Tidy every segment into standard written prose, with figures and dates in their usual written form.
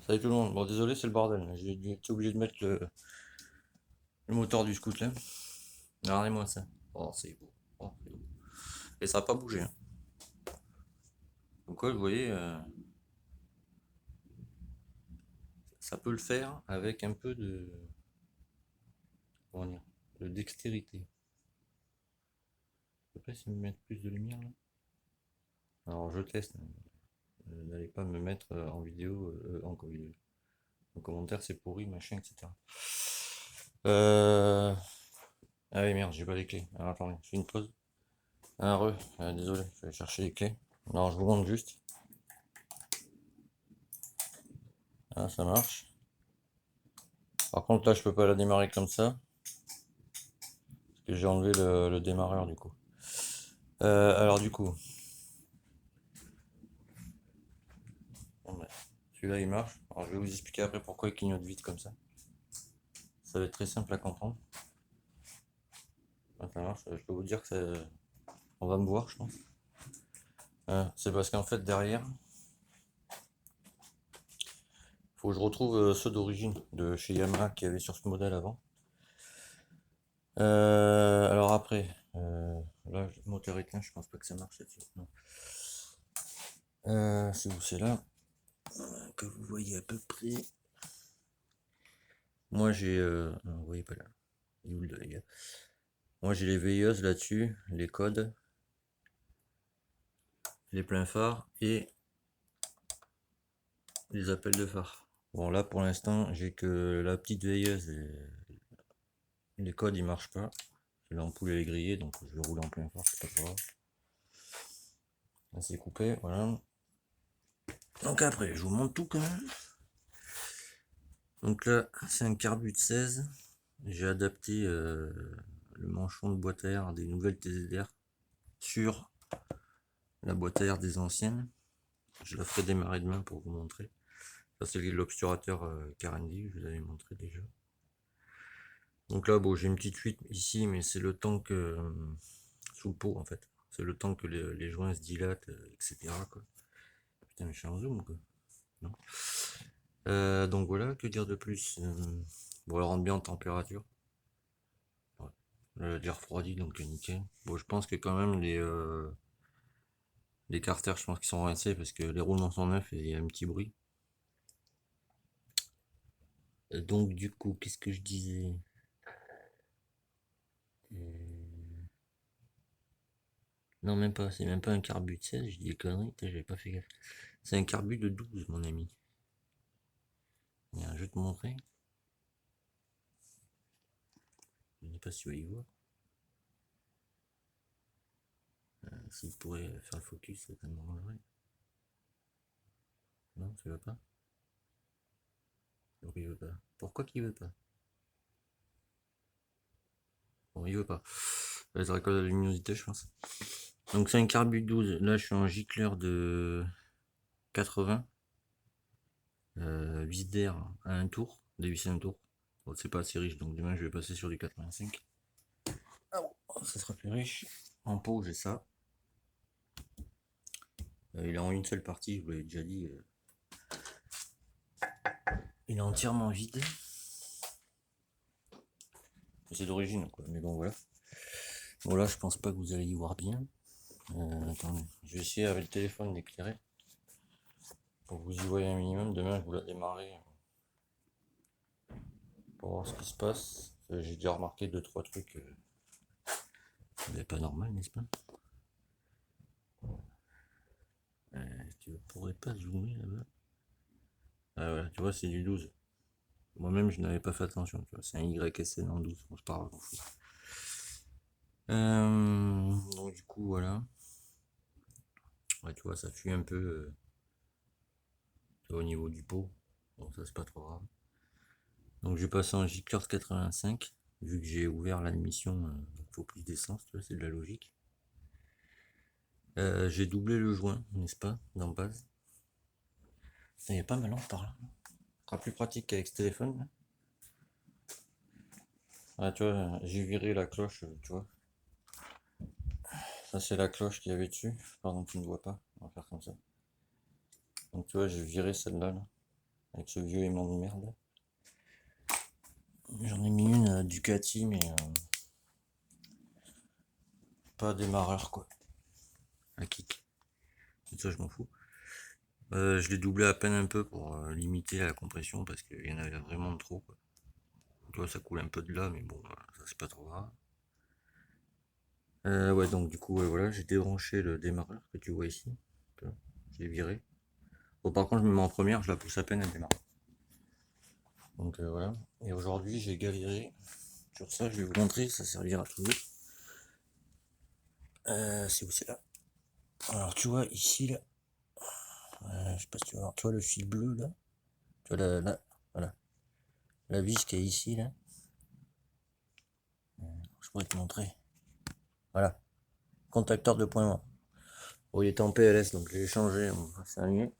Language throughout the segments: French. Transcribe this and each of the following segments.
Salut tout le monde. Bon, désolé, c'est le bordel. J'ai été obligé de mettre le moteur du scoot là. Regardez-moi ça. Oh, c'est beau. Oh, c'est beau. Et ça n'a pas bougé, hein. Donc, vous voyez, ça peut le faire avec un peu de, comment dire, de dextérité. Je sais pas si me mettre plus de lumière là. Alors, je teste, hein. N'allez pas me mettre en vidéo, en commentaire, c'est pourri, machin, etc. Euh... Ah oui, merde, j'ai pas les clés. Alors, attendez, je fais une pause. Désolé, je vais chercher les clés. Non, je vous montre juste. Ah, ça marche. Par contre, là, je peux pas la démarrer comme ça, parce que j'ai enlevé le démarreur du coup. Alors du coup, bon, bah, celui-là il marche. Alors, je vais vous expliquer après pourquoi il clignote vite comme ça. Ça va être très simple à comprendre. Ah, ça marche. Je peux vous dire que on va me voir, je pense. C'est parce qu'en fait derrière, faut que je retrouve ceux d'origine de chez Yamaha qui avait sur ce modèle avant. Alors après, là, le moteur éteint, je pense pas que ça marche là-dessus. Non. C'est où? C'est là que vous voyez à peu près. Moi j'ai, non, vous voyez pas là. Il est où le gars? Moi j'ai les veilleuses là-dessus, les codes, les pleins phares et les appels de phare. Bon là pour l'instant j'ai que la petite veilleuse et les codes ils marchent pas. L'ampoule elle est grillée donc je vais rouler en plein phare, c'est pas grave. Là c'est coupé, voilà. Donc après je vous montre tout quand même. Donc là c'est un carbu de 16. J'ai adapté le manchon de boîte à air des nouvelles TZR sur la boîte à air des anciennes. Je la ferai démarrer demain pour vous montrer. Ça c'est l'obturateur Carendi, je vous avais montré déjà. Donc là bon j'ai une petite fuite ici mais c'est le temps que sous le pot en fait. C'est le temps que les joints se dilatent, etc. Quoi. Putain mais je suis en zoom quoi. Non. Donc voilà, que dire de plus? Bon elle rentre bien en température. Ouais. Elle est refroidie donc nickel. Bon je pense que quand même les carters je pense qu'ils sont rincés parce que les roulements sont neufs et il y a un petit bruit. Donc du coup, qu'est-ce que je disais? Non, même pas, c'est même pas un carbu de 16, je dis des conneries, j'avais pas fait gaffe. C'est un carbu de 12, mon ami. Je vais te montrer. Je ne sais pas si vous allez y voir. Si vous pourrez faire le focus, ça m'arrangerait. Non, tu veux pas? Donc il veut pas. Pourquoi qu'il veut pas? Bon, il veut pas. Ça va être à cause de la luminosité, je pense. Donc c'est un carbu 12. Là, je suis en gicleur de 80. Vis d'air à un tour. Des vis à un tour. Bon, c'est pas assez riche, donc demain je vais passer sur du 85. Oh, ça sera plus riche. En pot, j'ai ça. Il est en une seule partie, je vous l'avais déjà dit. Il est entièrement vide. C'est d'origine, quoi. Mais bon, voilà. Bon, là, je pense pas que vous allez y voir bien. Attendez, je vais essayer avec le téléphone d'éclairer. Pour que vous y voyez un minimum. Demain, je vous la démarrer pour voir ce qui se passe. J'ai déjà remarqué 2-3 trucs. Mais pas normal, n'est-ce pas? Tu pourrais pas zoomer là-bas. Ah voilà, tu vois, c'est du 12. Moi-même, je n'avais pas fait attention. Tu vois, c'est un YSN en 12. Bon, c'est pas grave. Donc du coup, voilà. Ouais, tu vois, ça fuit un peu au niveau du pot. Bon, ça c'est pas trop grave. Donc je vais passer en J-Curve 85. Vu que j'ai ouvert l'admission, il faut plus d'essence, tu vois, c'est de la logique. J'ai doublé le joint, n'est-ce pas, d'en base. Il y a pas ma lampe par là. Ce sera plus pratique qu'avec ce téléphone. Là. Ah, tu vois, j'ai viré la cloche, tu vois. Ça c'est la cloche qu'il y avait dessus. Pardon, tu ne vois pas. On va faire comme ça. Donc tu vois, j'ai viré celle-là. Là. avec ce vieux aimant de merde. J'en ai mis une Ducati, mais pas démarreur quoi. Un kick. Et ça, je m'en fous. Je l'ai doublé à peine un peu pour limiter la compression parce qu'il y en avait vraiment trop quoi. Tu vois, ça coule un peu de là, mais bon, ça c'est pas trop grave. Ouais, donc du coup, voilà, j'ai débranché le démarreur que tu vois ici. J'ai viré. Bon, par contre, je me mets en première, je la pousse à peine, elle démarre. Donc voilà. Et aujourd'hui, j'ai galéré sur ça, je vais vous montrer, ça servira toujours. C'est où c'est là? Alors, tu vois, ici, là, je sais pas si tu vois, tu vois le fil bleu là? Tu vois voilà. La vis qui est ici là. Je pourrais te montrer. Voilà. Contacteur de point mort. Bon, il était en PLS, donc je l'ai changé, c'est un mieux.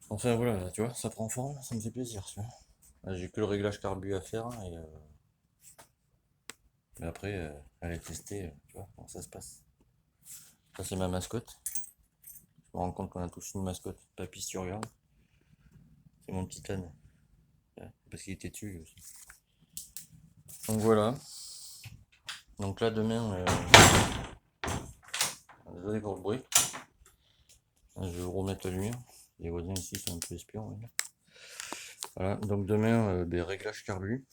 Enfin voilà, tu vois, ça prend forme, ça me fait plaisir, tu vois. Là, j'ai que le réglage carbu à faire, et après, aller tester, tu vois, comment ça se passe. Ça, c'est ma mascotte. Je me rends compte qu'on a tous une mascotte. Papy, si tu regardes, c'est mon petit âne. Parce qu'il était dessus aussi. Donc voilà. Donc là, demain, désolé pour le bruit. Je vais vous remettre la lumière. Les voisins ici sont un peu espions. Voilà, donc demain, réglage carbu.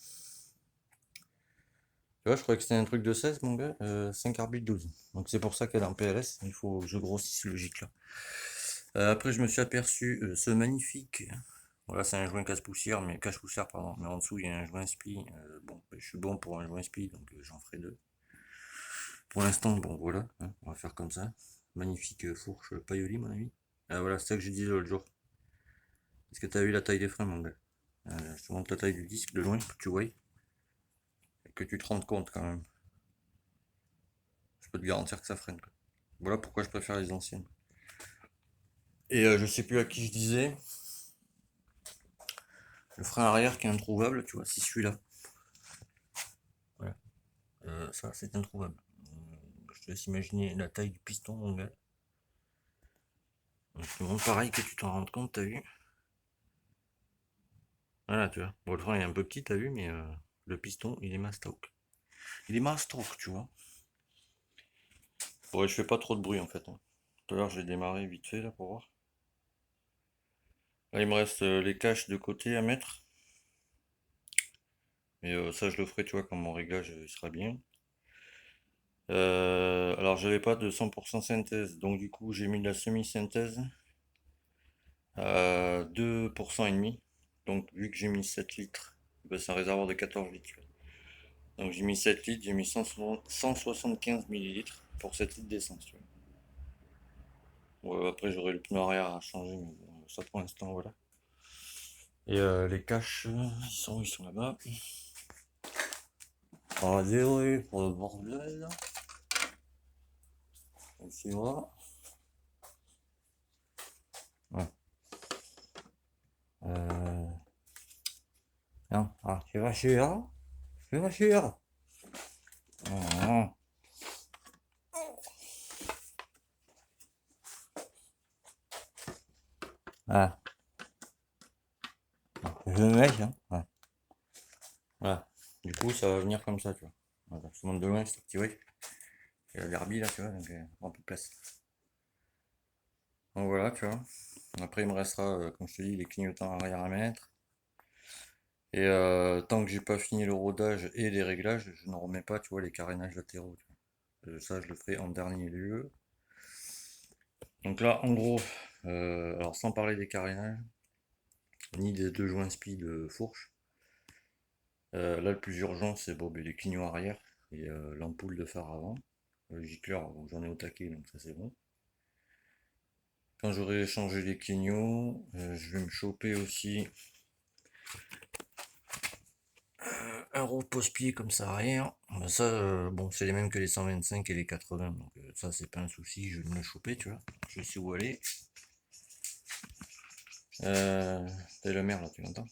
Tu vois, je croyais que c'était un truc de 16, mon gars. 5 arbitres 12. Donc c'est pour ça qu'elle est en PLS. Il faut que je grossisse ce logique-là. Après, je me suis aperçu ce magnifique. Voilà, c'est un joint cache-poussière, cache-poussière, pardon. Mais en dessous, il y a un joint spi. Bon, je suis bon pour un joint spi, donc j'en ferai deux. Pour l'instant, bon, voilà. Hein, on va faire comme ça. Magnifique fourche Paoli, mon ami. Ah, voilà, c'est ça que j'ai dit l'autre jour. Est-ce que tu as vu la taille des freins, mon gars? Je te montre la taille du disque de loin, que tu vois. Et que tu te rendes compte quand même. Je peux te garantir que ça freine, quoi. Voilà pourquoi je préfère les anciennes. Et je sais plus à qui je disais. Le frein arrière qui est introuvable, tu vois, c'est celui-là. Voilà. Ça, c'est introuvable. Je te laisse imaginer la taille du piston, mon gars. Donc, je te montre pareil que tu t'en rendes compte, t'as vu? Voilà, tu vois. Bon, le frein est un peu petit, t'as vu, mais le piston, il est mastoc. Il est mastoc, tu vois. Ouais, je fais pas trop de bruit en fait, hein. Tout à l'heure, j'ai démarré vite fait là pour voir. Là, il me reste les caches de côté à mettre. Mais ça, je le ferai, tu vois, quand mon réglage il sera bien. Alors, j'avais pas de 100% synthèse, donc du coup, j'ai mis de la semi-synthèse à 2% et demi. Donc, vu que j'ai mis 7 litres, ben, c'est un réservoir de 14 litres. Donc, j'ai mis 7 litres, j'ai mis 175 millilitres pour 7 litres d'essence. Ouais, après, j'aurai le pneu arrière à changer, mais bon, ça pour l'instant, voilà. Et les caches, ils sont là-bas. Ah, désolé pour le bordel. Ici, voilà. Ouais. Non, tu vas chier là? Tu vas chier là? Ah, ah. Je le mec, hein. Ouais. Voilà. Du coup, ça va venir comme ça, tu vois. Voilà. Je te montre de loin, c'est petit, ouais. Il y a l'herbi là, tu vois, donc un peu de place. Donc voilà, tu vois. Après, il me restera, comme je te dis, les clignotants arrière à mettre. Et tant que j'ai pas fini le rodage et les réglages, je ne remets pas, tu vois, les carénages latéraux. Tu vois. Ça, je le ferai en dernier lieu. Donc là, en gros, alors sans parler des carénages, ni des deux joints spi de fourche, là, le plus urgent, c'est bon, les clignotants arrière et l'ampoule de phare avant. Le gicleur, bon, j'en ai au taquet, donc ça c'est bon. Quand j'aurai changé les clignotants, je vais me choper aussi un repose-pied comme ça arrière. Ben ça, bon, c'est les mêmes que les 125 et les 80, donc ça c'est pas un souci, je vais me le choper, tu vois. Je sais où aller. T'as la mer là, tu l'entends?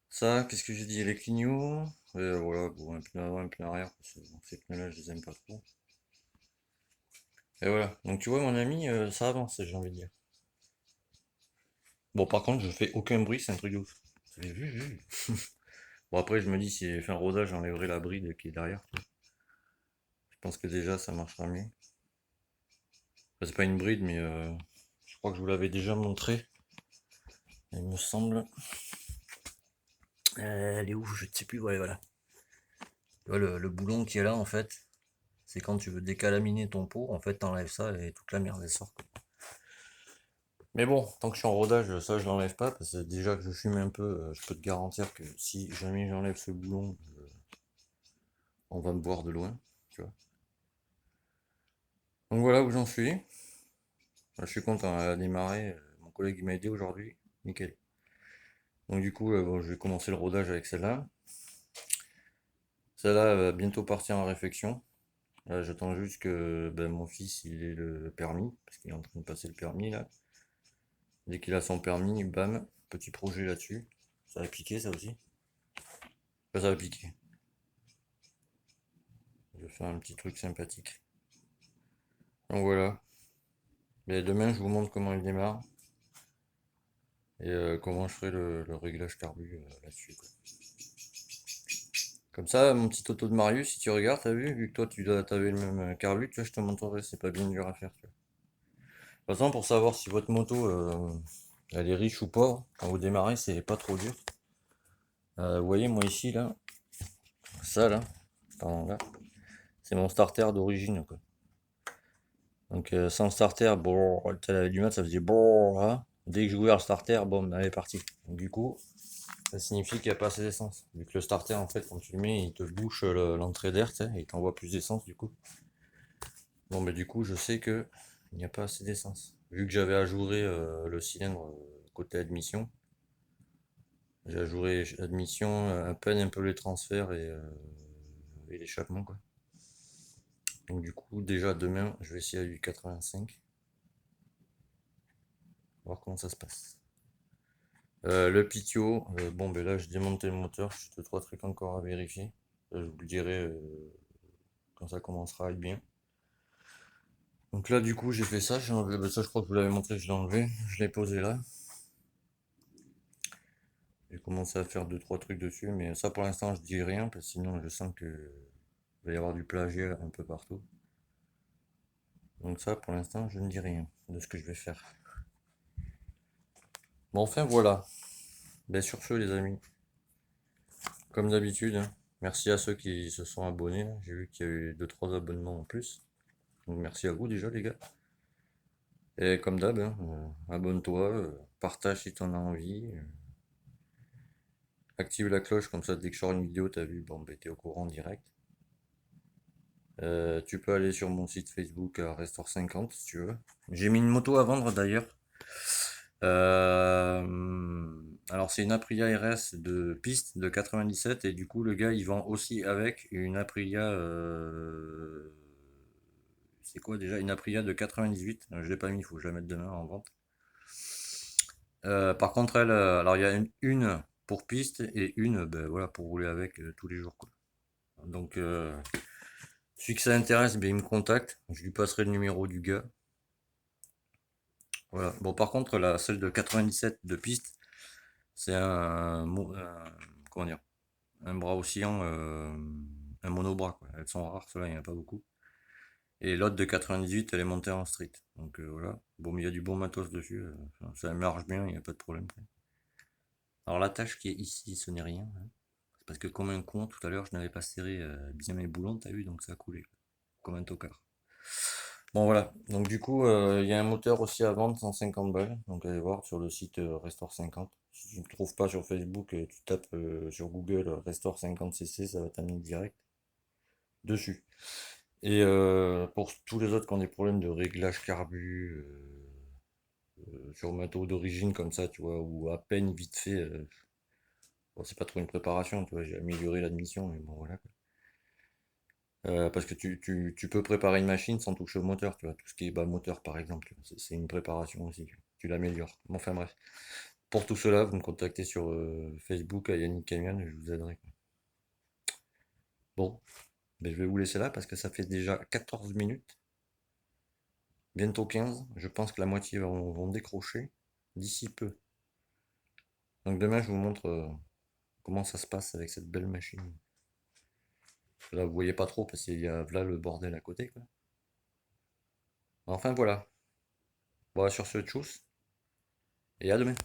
Ça, qu'est-ce que j'ai dit? Les clignotants. Voilà, bon, un pneu avant, un pneu arrière, parce que bon, ces pneus-là, je les aime pas trop. Et voilà, donc tu vois mon ami, ça avance, j'ai envie de dire. Bon, par contre, je fais aucun bruit, c'est un truc de ouf. Vous avez vu? Bon, après, je me dis, si j'ai fait un rodage, j'enlèverai la bride qui est derrière. Je pense que déjà, ça marchera mieux. Enfin, c'est pas une bride, mais je crois que je vous l'avais déjà montré. Il me semble. Elle est où? Je ne sais plus. Ouais, voilà. Tu vois, le boulon qui est là, en fait, c'est quand tu veux décalaminer ton pot, en fait, t'enlèves ça et toute la merde, elle sort, quoi. Mais bon, tant que je suis en rodage, ça, je l'enlève pas, parce que déjà que je fume un peu, je peux te garantir que si jamais j'enlève ce boulon, on va me voir de loin, tu vois. Donc voilà où j'en suis. Je suis content, elle a démarré. Mon collègue il m'a aidé aujourd'hui. Nickel. Donc du coup, bon, je vais commencer le rodage avec celle-là. Celle-là va bientôt partir en réflexion. Là, j'attends juste que ben, mon fils il ait le permis, parce qu'il est en train de passer le permis là. Dès qu'il a son permis, bam, petit projet là-dessus. Ça va piquer ça aussi. Enfin, ça va piquer. Je vais faire un petit truc sympathique. Donc voilà. Mais demain, je vous montre comment il démarre. Et comment je ferai le réglage carbu là-dessus, quoi. Comme ça, mon petit auto de Marius, si tu regardes, t'as vu que toi t'avais le même carbu, tu vois, je te montrerai, c'est pas bien dur à faire, tu vois. De toute façon, pour savoir si votre moto, elle est riche ou pas, quand vous démarrez, c'est pas trop dur. Vous voyez, moi ici, là, ça, là, pardon, là, c'est mon starter d'origine, quoi. Donc, sans starter, bon, elle avait du mal, ça faisait bon, là. Dès que j'ai ouvert le starter, bon, elle est partie. Donc, du coup, ça signifie qu'il n'y a pas assez d'essence. Vu que le starter, en fait, quand tu le mets, il te bouche l'entrée d'air, tu sais, et il t'envoie plus d'essence, du coup. Bon, mais du coup, je sais que il n'y a pas assez d'essence. Vu que j'avais ajouré le cylindre côté admission, j'ai ajouré admission, à peine un peu les transferts et l'échappement, quoi. Donc du coup, déjà demain, je vais essayer à 8,85. Voir comment ça se passe. Le pitio, bon, ben là, j'ai démonté le moteur. J'ai deux, trois trucs encore à vérifier. Je vous le dirai quand ça commencera à être bien. Donc là, du coup, j'ai fait ça. J'ai enlevé, ben ça, je crois que vous l'avez montré, je l'ai enlevé. Je l'ai posé là. J'ai commencé à faire deux trois trucs dessus, mais ça pour l'instant je dis rien parce que sinon je sens que va y avoir du plagiat un peu partout. Donc ça pour l'instant je ne dis rien de ce que je vais faire. Bon enfin voilà. Ben sur ce les amis, comme d'habitude, hein, merci à ceux qui se sont abonnés, là. J'ai vu qu'il y a eu deux trois abonnements en plus. Donc merci à vous déjà les gars. Et comme d'hab, hein, abonne-toi, partage si t'en as envie, active la cloche comme ça dès que je sors une vidéo, t'as vu, bon ben t'es au courant direct. Tu peux aller sur mon site Facebook à Restore 50 si tu veux. J'ai mis une moto à vendre d'ailleurs. Alors c'est une Aprilia RS de piste de 97 et du coup le gars il vend aussi avec une Aprilia. C'est quoi déjà? Une Aprilia de 98. Je l'ai pas mis, il faut que je la mette demain en vente. Par contre elle, alors il y a une pour piste et une ben, voilà, pour rouler avec tous les jours, quoi. Donc celui que ça intéresse, ben, il me contacte. Je lui passerai le numéro du gars. Voilà. Bon, par contre, celle de 97 de piste, c'est comment dire, un bras oscillant, un monobras, quoi. Elles sont rares, ceux-là, il n'y en a pas beaucoup. Et l'autre de 98, elle est montée en street. Donc voilà. Bon, mais il y a du bon matos dessus. Ça marche bien, il n'y a pas de problème. Alors la tâche qui est ici, ce n'est rien, hein. C'est parce que comme un con, tout à l'heure, je n'avais pas serré bien mes boulons, t'as vu, donc ça a coulé. Comme un tocard. Bon voilà, donc du coup, il y a un moteur aussi à vendre, 150 balles. Donc allez voir sur le site Restore 50. Si tu ne trouves pas sur Facebook, tu tapes sur Google Restore 50cc, ça va t'amener direct dessus. Et pour tous les autres qui ont des problèmes de réglage carbu, sur moto d'origine comme ça, tu vois, ou à peine vite fait, bon, c'est pas trop une préparation, tu vois, j'ai amélioré l'admission, mais bon voilà, quoi. Parce que tu peux préparer une machine sans toucher au moteur, tu vois. Tout ce qui est bas moteur, par exemple, tu vois, c'est une préparation aussi. Tu l'améliores. Bon, enfin bref. Pour tout cela, vous me contactez sur Facebook à Yannick Camion et je vous aiderai, quoi. Bon, ben, je vais vous laisser là parce que ça fait déjà 14 minutes, bientôt 15. Je pense que la moitié vont décrocher d'ici peu. Donc demain, je vous montre comment ça se passe avec cette belle machine. Là, vous voyez pas trop parce qu'il y a là le bordel à côté, quoi. Enfin, voilà. Bon, sur ce, tchuss, et à demain.